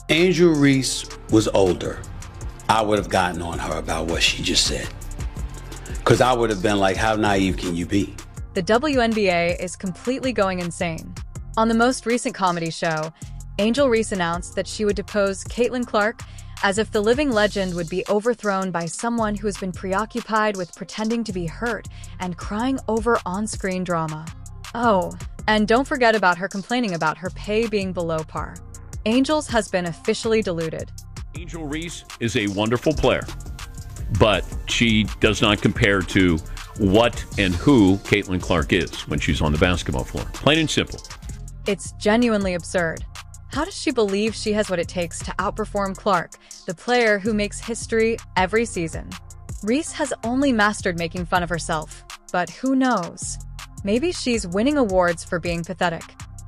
Angel Reese was older, I would have gotten on her about what she just said. Because I would have been like, how naive can you be? The WNBA is completely going insane. On the most recent comedy show, Angel Reese announced that she would depose Caitlin Clark as if the living legend would be overthrown by someone who has been preoccupied with pretending to be hurt and crying over on-screen drama. Oh, and don't forget about her complaining about her pay being below par. Angel's has been officially diluted. Angel Reese is a wonderful player, but she does not compare to what and who Caitlin Clark is when she's on the basketball floor. Plain and simple. It's genuinely absurd. How does she believe she has what it takes to outperform Clark, the player who makes history every season? Reese has only mastered making fun of herself, but who knows? Maybe she's winning awards for being pathetic.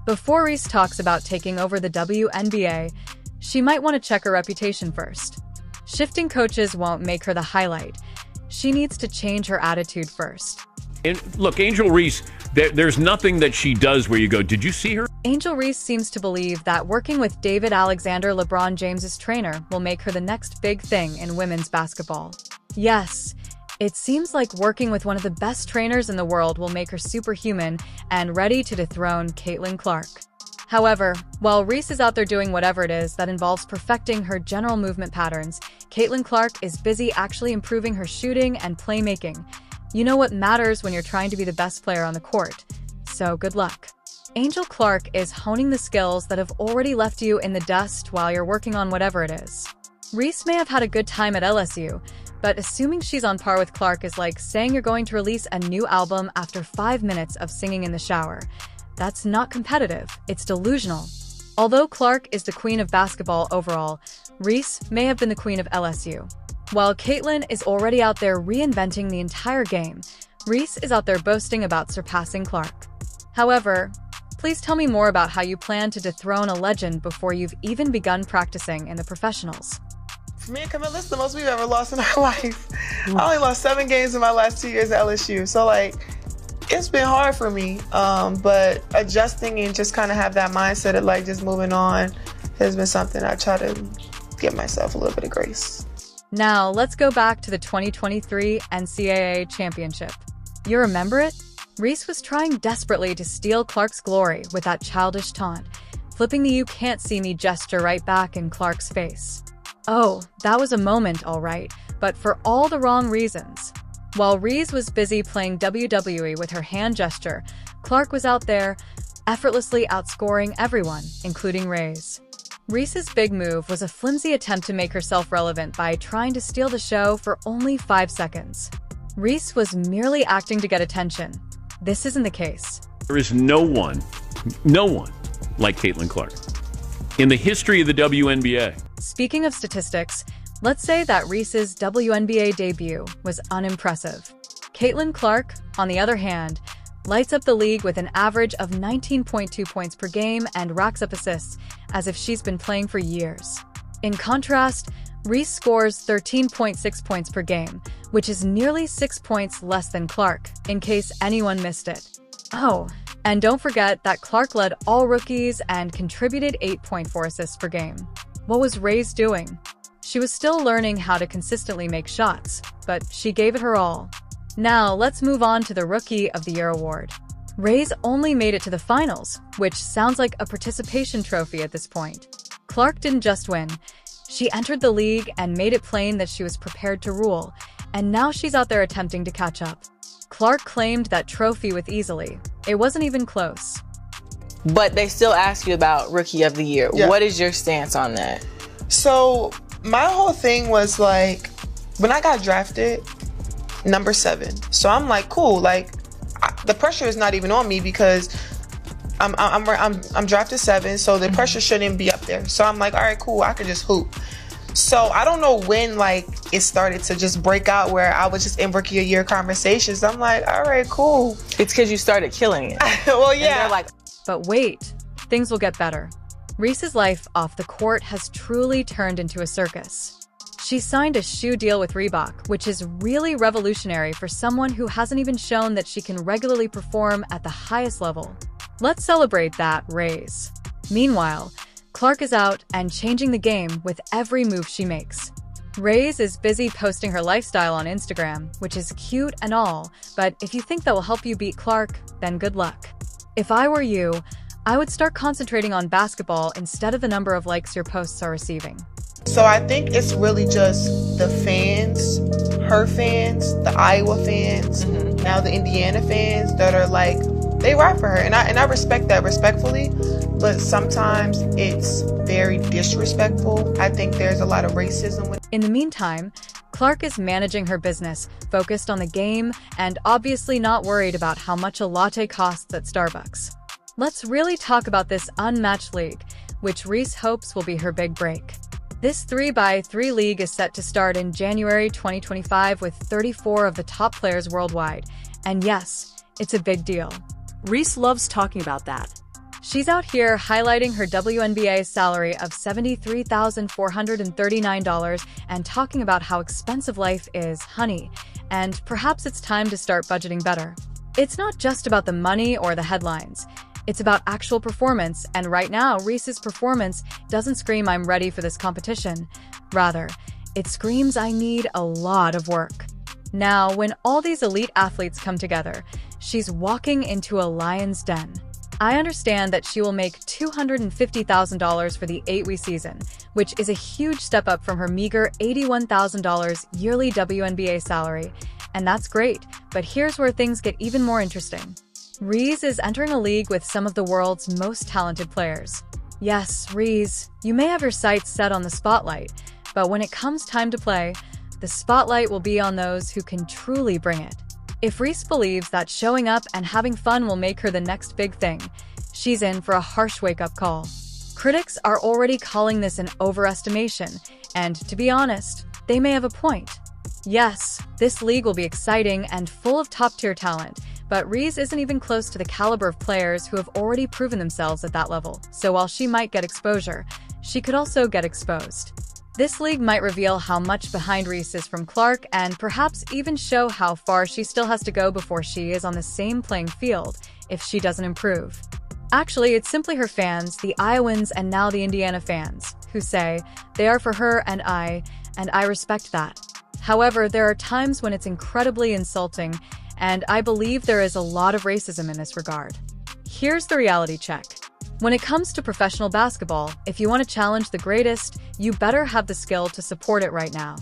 Before Reese talks about taking over the WNBA, she might want to check her reputation first. Shifting coaches won't make her the highlight. She needs to change her attitude first. And look, Angel Reese, there's nothing that she does where you go, did you see her? Angel Reese seems to believe that working with David Alexander, LeBron James's trainer, will make her the next big thing in women's basketball. Yes, it seems like working with one of the best trainers in the world will make her superhuman and ready to dethrone Caitlin Clark. However, while Reese is out there doing whatever it is that involves perfecting her general movement patterns, Caitlin Clark is busy actually improving her shooting and playmaking. You know what matters when you're trying to be the best player on the court. So good luck. Angel Clark is honing the skills that have already left you in the dust while you're working on whatever it is. Reese may have had a good time at LSU, but assuming she's on par with Clark is like saying you're going to release a new album after 5 minutes of singing in the shower. That's not competitive, it's delusional. Although Clark is the queen of basketball overall, Reese may have been the queen of LSU. While Caitlin is already out there reinventing the entire game, Reese is out there boasting about surpassing Clark. However, please tell me more about how you plan to dethrone a legend before you've even begun practicing in the professionals. For me and Camilla, it's the most we've ever lost in our life. I only lost 7 games in my last 2 years at LSU, so it's been hard for me, but adjusting and just kind of have that mindset of just moving on has been something I try to give myself a little bit of grace. Now, let's go back to the 2023 NCAA Championship. You remember it? Reese was trying desperately to steal Clark's glory with that childish taunt, flipping the "you can't see me" gesture right back in Clark's face. Oh, that was a moment, all right, but for all the wrong reasons. While Reese was busy playing WWE with her hand gesture, Clark was out there, effortlessly outscoring everyone, including Reese. Reese's big move was a flimsy attempt to make herself relevant by trying to steal the show for only 5 seconds. Reese was merely acting to get attention. This isn't the case. There is no one like Caitlin Clark in the history of the WNBA. Speaking of statistics, let's say that Reese's WNBA debut was unimpressive. Caitlin Clark, on the other hand, lights up the league with an average of 19.2 points per game and racks up assists as if she's been playing for years. In contrast, Reese scores 13.6 points per game, which is nearly 6 points less than Clark, in case anyone missed it. Oh, and don't forget that Clark led all rookies and contributed 8.4 assists per game. What was Reese doing? She was still learning how to consistently make shots, but she gave it her all. Now, let's move on to the Rookie of the Year award. Reese only made it to the finals, which sounds like a participation trophy at this point. Clark didn't just win. She entered the league and made it plain that she was prepared to rule, and now she's out there attempting to catch up. Clark claimed that trophy with easily. It wasn't even close. But they still ask you about Rookie of the Year. Yeah. What is your stance on that? So my whole thing was when I got drafted, number 7. So I'm like, cool. The pressure is not even on me because I'm drafted 7, so the pressure shouldn't be up there. So I'm like, all right, cool. I could just hoop. So I don't know when it started to just break out where I was just in Rookie of the Year conversations. I'm like, all right, cool. It's because you started killing it. Well, yeah. But wait, things will get better. Reese's life off the court has truly turned into a circus. She signed a shoe deal with Reebok, which is really revolutionary for someone who hasn't even shown that she can regularly perform at the highest level. Let's celebrate that, Reese. Meanwhile, Clark is out and changing the game with every move she makes. Reese is busy posting her lifestyle on Instagram, which is cute and all, but if you think that will help you beat Clark, then good luck. If I were you, I would start concentrating on basketball instead of the number of likes your posts are receiving. So I think it's really just the fans, her fans, the Iowa fans, now the Indiana fans that are like, they ride for her. And I respect that respectfully, but sometimes it's very disrespectful. I think there's a lot of racism with. In the meantime, Clark is managing her business, focused on the game, and obviously not worried about how much a latte costs at Starbucks. Let's really talk about this unmatched league, which Reese hopes will be her big break. This 3x3 league is set to start in January 2025 with 34 of the top players worldwide. And yes, it's a big deal. Reese loves talking about that. She's out here highlighting her WNBA salary of $73,439 and talking about how expensive life is, honey, and perhaps it's time to start budgeting better. It's not just about the money or the headlines. It's about actual performance, and right now, Reese's performance doesn't scream I'm ready for this competition. Rather, it screams I need a lot of work. Now, when all these elite athletes come together, she's walking into a lion's den. I understand that she will make $250,000 for the 8-week season, which is a huge step up from her meager $81,000 yearly WNBA salary. And that's great, but here's where things get even more interesting. Reese is entering a league with some of the world's most talented players. Yes, Reese, you may have your sights set on the spotlight, but when it comes time to play, the spotlight will be on those who can truly bring it. If Reese believes that showing up and having fun will make her the next big thing, she's in for a harsh wake-up call. Critics are already calling this an overestimation, and to be honest, they may have a point. Yes, this league will be exciting and full of top-tier talent, but Reese isn't even close to the caliber of players who have already proven themselves at that level, so while she might get exposure, she could also get exposed. This league might reveal how much behind Reese is from Clark and perhaps even show how far she still has to go before she is on the same playing field if she doesn't improve. Actually, it's simply her fans, the Iowans and now the Indiana fans, who say they are for her and I respect that. However, there are times when it's incredibly insulting, and I believe there is a lot of racism in this regard. Here's the reality check. When it comes to professional basketball, if you want to challenge the greatest, you better have the skill to support it right now.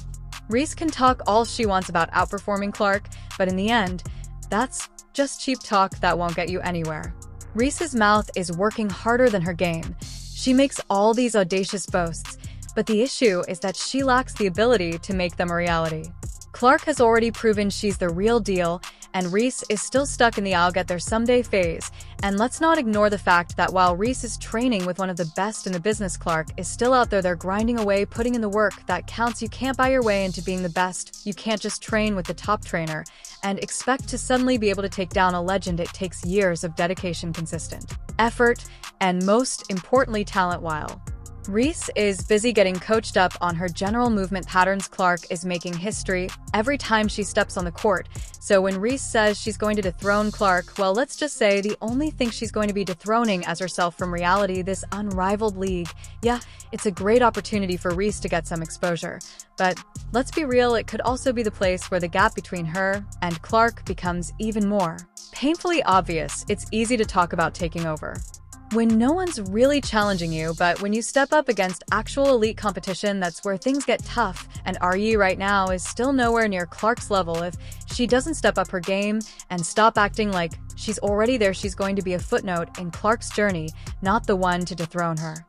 Reese can talk all she wants about outperforming Clark, but in the end, that's just cheap talk that won't get you anywhere. Reese's mouth is working harder than her game. She makes all these audacious boasts, but the issue is that she lacks the ability to make them a reality. Clark has already proven she's the real deal, and Reese is still stuck in the I'll get there someday phase. And let's not ignore the fact that while Reese is training with one of the best in the business, Clark is still out there grinding away, putting in the work that counts. You can't buy your way into being the best. You can't just train with the top trainer and expect to suddenly be able to take down a legend. It takes years of dedication, consistent effort, and most importantly, talent. While Reese is busy getting coached up on her general movement patterns, Clark is making history every time she steps on the court. So when Reese says she's going to dethrone Clark, well, let's just say the only thing she's going to be dethroning as herself from reality, this unrivaled league. Yeah, it's a great opportunity for Reese to get some exposure. But let's be real, it could also be the place where the gap between her and Clark becomes even more painfully obvious. It's easy to talk about taking over when no one's really challenging you, but when you step up against actual elite competition, that's where things get tough. And RE right now is still nowhere near Clark's level. If she doesn't step up her game and stop acting like she's already there, she's going to be a footnote in Clark's journey, not the one to dethrone her.